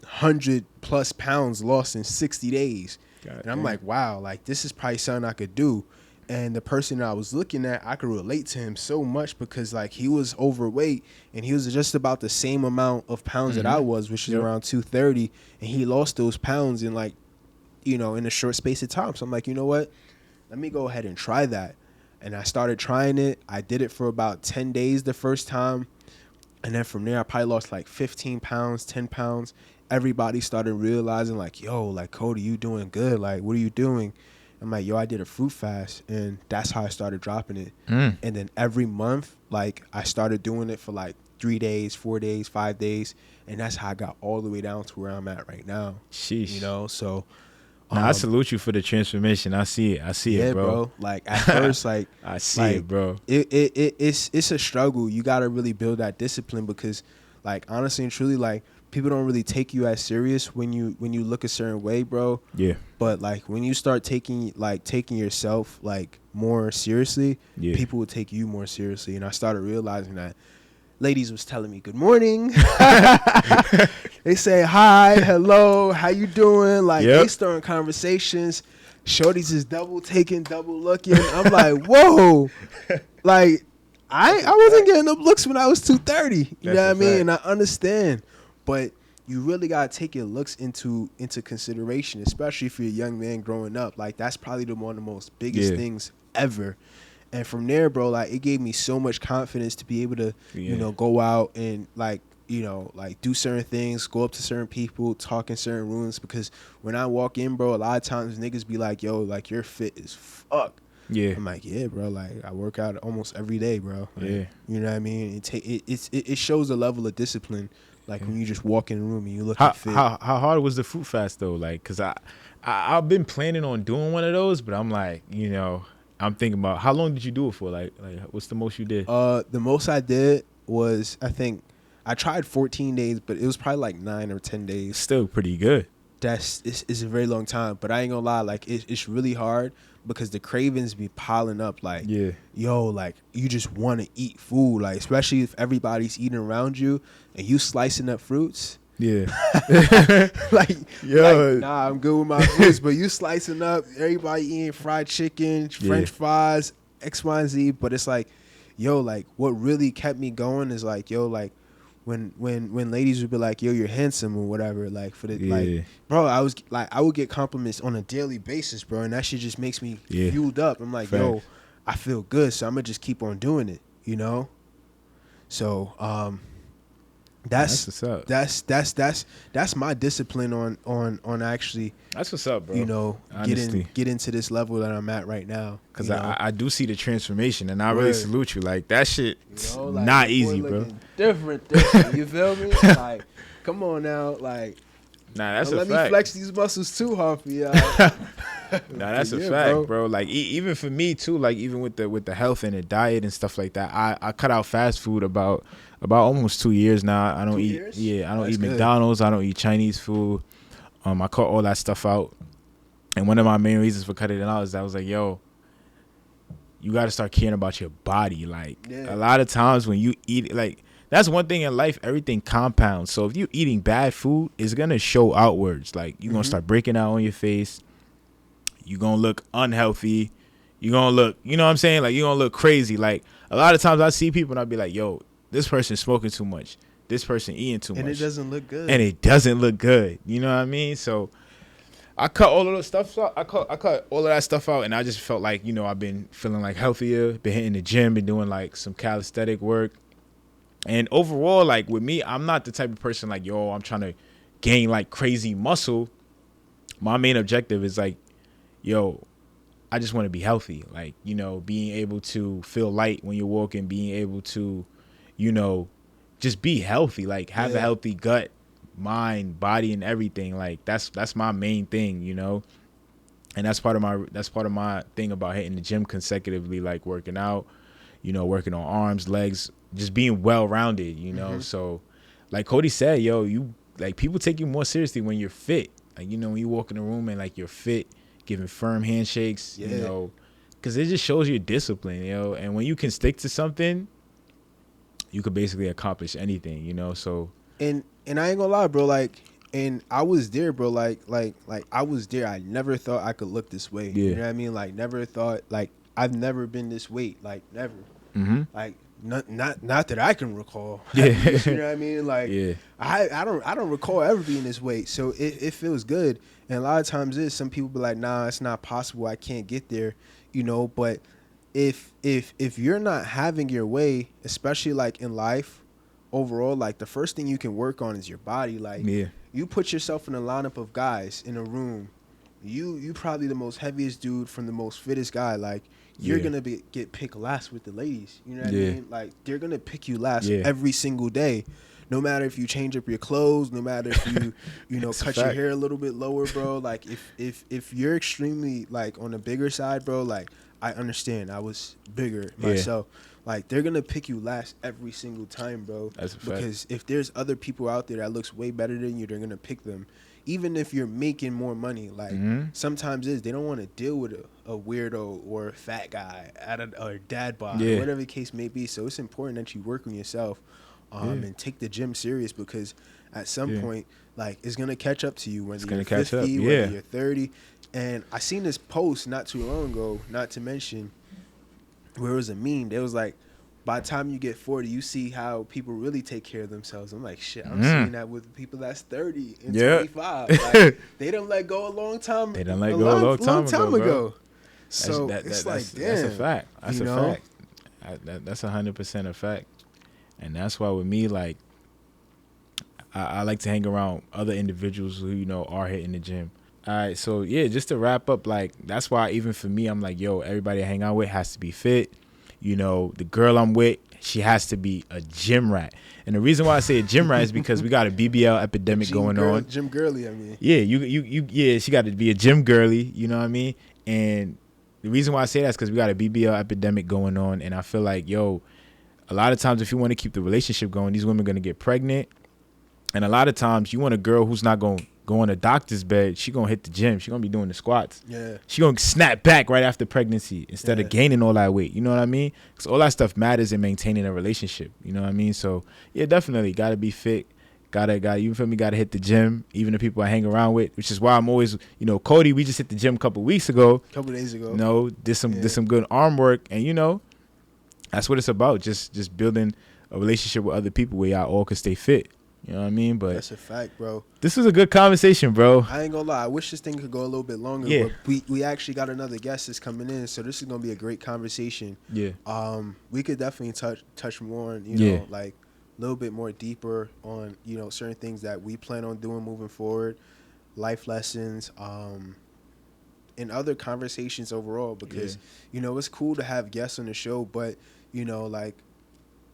[SPEAKER 1] 100+ pounds lost in 60 days. And I'm like, wow, like, this is probably something I could do. And the person that I was looking at, I could relate to him so much because like he was overweight and he was just about the same amount of pounds that I was, which is around 230, and he lost those pounds in like, you know, in a short space of time. So I'm like, you know what? Let me go ahead and try that. And I started trying it. I did it for about 10 days the first time. And then from there, I probably lost like 15 pounds, 10 pounds. Everybody started realizing like, yo, like, Cody, you doing good. Like, what are you doing? I'm like, yo, I did a fruit fast. And that's how I started dropping it. And then every month, like, I started doing it for like 3 days, 4 days, 5 days. And that's how I got all the way down to where I'm at right now.
[SPEAKER 2] Sheesh.
[SPEAKER 1] You know, so.
[SPEAKER 2] Now, I salute you for the transformation. I see it, bro.
[SPEAKER 1] Like at first, like
[SPEAKER 2] I see it, bro.
[SPEAKER 1] It's a struggle. You got to really build that discipline because, like, honestly and truly, like, people don't really take you as serious when you look a certain way, bro.
[SPEAKER 2] Yeah.
[SPEAKER 1] But like when you start taking yourself like more seriously, people will take you more seriously. And I started realizing that. Ladies was telling me good morning. They say hi, hello, how you doing? Like they starting conversations. Shorties is double taking, double looking. I'm like, whoa. Like I wasn't getting up looks when I was 230. You know what I mean? And I understand. But you really gotta take your looks into consideration, especially if you're a young man growing up. Like that's probably one of the most biggest things ever. And from there, bro, like it gave me so much confidence to be able to, you know, go out and like, you know, like do certain things, go up to certain people, talk in certain rooms. Because when I walk in, bro, a lot of times niggas be like, yo, like you're fit as fuck. Yeah. I'm like, yeah, bro, like I work out almost every day, bro. Like, you know what I mean? It shows a level of discipline. Like when you just walk in a room and you look fit.
[SPEAKER 2] How hard was the fruit fast though? Like, cause I've been planning on doing one of those, but I'm like, you know, I'm thinking about how long did you do it for? Like what's the most you did?
[SPEAKER 1] The most I did was I tried 14 days, but it was probably like 9 or 10 days.
[SPEAKER 2] Still pretty good.
[SPEAKER 1] It's a very long time, but I ain't gonna lie, like it's really hard because the cravings be piling up. Like, yo, like you just want to eat food, like especially if everybody's eating around you and you slicing up fruits. Like, nah, I'm good with my fruits, but you slicing up, everybody eating fried chicken, French fries, X, Y, and Z. But it's like, yo, like what really kept me going is like, yo, like when ladies would be like, yo, you're handsome or whatever, like for the like, bro, I would get compliments on a daily basis, bro, and that shit just makes me fueled up. I'm like, yo, I feel good, so I'm gonna just keep on doing it, you know. So that's
[SPEAKER 2] what's up.
[SPEAKER 1] That's my discipline on actually.
[SPEAKER 2] That's what's up, bro.
[SPEAKER 1] You know, get into this level that I'm at right now.
[SPEAKER 2] Because I do see the transformation, and I really salute you. Like that shit, you know, like, not easy, bro.
[SPEAKER 1] Different. You feel me? Like, come on now, like.
[SPEAKER 2] Nah, that's
[SPEAKER 1] a fact. Let me flex these muscles too hard for y'all.
[SPEAKER 2] Nah, that's a fact, bro. Like even for me too. Like even with the health and the diet and stuff like that, I cut out fast food about almost 2 years now. I don't eat. Yeah, I don't eat McDonald's. I don't eat Chinese food. I cut all that stuff out. And one of my main reasons for cutting it out is that I was like, yo, you got to start caring about your body. Like a lot of times when you eat, like that's one thing in life, everything compounds. So if you're eating bad food, it's going to show outwards. Like you're going to start breaking out on your face. You're going to look unhealthy. You're going to look, you know what I'm saying? Like you're going to look crazy. Like a lot of times I see people and I'll be like, yo, this person's smoking too much. This person eating too much.
[SPEAKER 1] And it doesn't look good.
[SPEAKER 2] And it doesn't look good. You know what I mean? So I cut all of those stuff out. I cut all of that stuff out, and I just felt like, you know, I've been feeling like healthier, been hitting the gym, been doing like some calisthenic work. And overall, like with me, I'm not the type of person like, yo, I'm trying to gain like crazy muscle. My main objective is like, yo, I just want to be healthy. Like, you know, being able to feel light when you're walking, being able to, you know, just be healthy, like have a healthy gut, mind, body, and everything. Like that's my main thing, you know. And that's part of my thing about hitting the gym consecutively, like working out, you know, working on arms, legs, just being well rounded, you know. So like Cody said, yo, you like people take you more seriously when you're fit. Like, you know, when you walk in the room and like you're fit, giving firm handshakes, you know, because it just shows your discipline, you know. And when you can stick to something, you could basically accomplish anything, you know. So
[SPEAKER 1] and I ain't gonna lie, bro, like, and I was there, bro, like I was there. I never thought I could look this way. You know what I mean? Like never thought, like I've never been this weight, like never.
[SPEAKER 2] Mm-hmm.
[SPEAKER 1] Like not that I can recall.
[SPEAKER 2] Yeah.
[SPEAKER 1] You know what I mean? Like
[SPEAKER 2] Yeah.
[SPEAKER 1] I don't recall ever being this weight. So it feels good. And a lot of times some people be like, nah, it's not possible. I can't get there, you know, but if you're not having your way, especially like in life overall, like the first thing you can work on is your body. Like
[SPEAKER 2] Yeah.
[SPEAKER 1] you put yourself in a lineup of guys in a room. You probably the most heaviest dude from the most fittest guy. Like you're gonna get picked last with the ladies. You know what I mean? Like they're gonna pick you last every single day, no matter if you change up your clothes, no matter if you know cut your hair a little bit lower, bro. Like if you're extremely like on the bigger side, bro. Like I understand. I was bigger myself. Like they're gonna pick you last every single time, bro.
[SPEAKER 2] That's a fact.
[SPEAKER 1] Because if there's other people out there that looks way better than you, they're gonna pick them. Even if you're making more money, like sometimes they don't want to deal with a weirdo or a fat guy or a dad bod, whatever the case may be. So it's important that you work on yourself and take the gym serious, because at some point, like it's gonna catch up to you, whether you're 50, whether you're 30. And I seen this post not too long ago, not to mention, where it was a meme. They was like, by the time you get 40, you see how people really take care of themselves. I'm like, shit, I'm seeing that with people that's 30 and 25. Like, they done let go a long time.
[SPEAKER 2] They done let go a long time ago.
[SPEAKER 1] So it's like, damn.
[SPEAKER 2] That's a fact. That's a fact. That's 100% a fact. And that's why with me, like, I like to hang around other individuals who, you know, are hitting the gym. All right, so yeah, just to wrap up, like, that's why even for me, I'm like, yo, everybody I hang out with has to be fit. You know, the girl I'm with, she has to be a gym rat. And the reason why I say a gym rat is because we got a BBL epidemic going on.
[SPEAKER 1] Gym girly, I mean.
[SPEAKER 2] Yeah, she got to be a gym girly, you know what I mean? And the reason why I say that is because we got a BBL epidemic going on. And I feel like, yo, a lot of times if you want to keep the relationship going, these women are going to get pregnant. And a lot of times you want a girl who's not going to go on a doctor's bed. She going to hit the gym. She going to be doing the squats.
[SPEAKER 1] Yeah.
[SPEAKER 2] She going to snap back right after pregnancy instead of gaining all that weight. You know what I mean? Because all that stuff matters in maintaining a relationship. You know what I mean? So, yeah, definitely. Got to be fit. You feel me? Got to hit the gym. Even the people I hang around with, which is why I'm always, you know, Cody, we just hit the gym a couple days ago. You know, did some good arm work. And, you know, that's what it's about. Just building a relationship with other people where y'all all can stay fit. You know what I mean? But
[SPEAKER 1] that's a fact, bro.
[SPEAKER 2] This was a good conversation, bro.
[SPEAKER 1] I ainn' gonna lie. I wish this thing could go a little bit longer. But we actually got another guest that's coming in, so this is gonna be a great conversation.
[SPEAKER 2] Yeah.
[SPEAKER 1] We could definitely touch more on, you know, like a little bit more deeper on, you know, certain things that we plan on doing moving forward, life lessons, and other conversations overall. Because you know, it's cool to have guests on the show, but you know, like,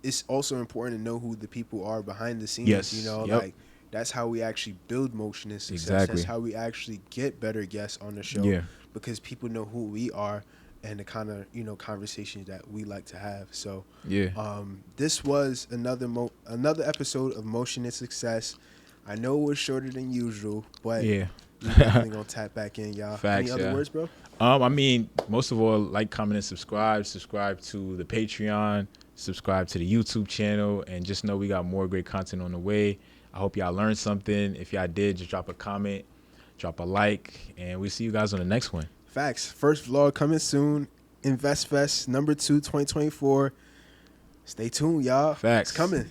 [SPEAKER 1] it's also important to know who the people are behind the scenes.
[SPEAKER 2] Yes.
[SPEAKER 1] You know, like that's how we actually build motion and success.
[SPEAKER 2] Exactly.
[SPEAKER 1] That's how we actually get better guests on the show.
[SPEAKER 2] Yeah.
[SPEAKER 1] Because people know who we are and the kind of, you know, conversations that we like to have. So this was another episode of Motion and Success. I know it was shorter than usual, but we're definitely gonna tap back in, y'all.
[SPEAKER 2] Facts.
[SPEAKER 1] Any other words, bro?
[SPEAKER 2] I mean, most of all, like, comment, and subscribe. Subscribe to the Patreon. Subscribe to the YouTube channel, and just know we got more great content on the way. I hope y'all learned something. If y'all did, just drop a comment, drop a like, and we'll see you guys on the next one.
[SPEAKER 1] Facts. First vlog coming soon. Invest Fest number 2, 2024. Stay tuned, y'all.
[SPEAKER 2] Facts.
[SPEAKER 1] It's coming.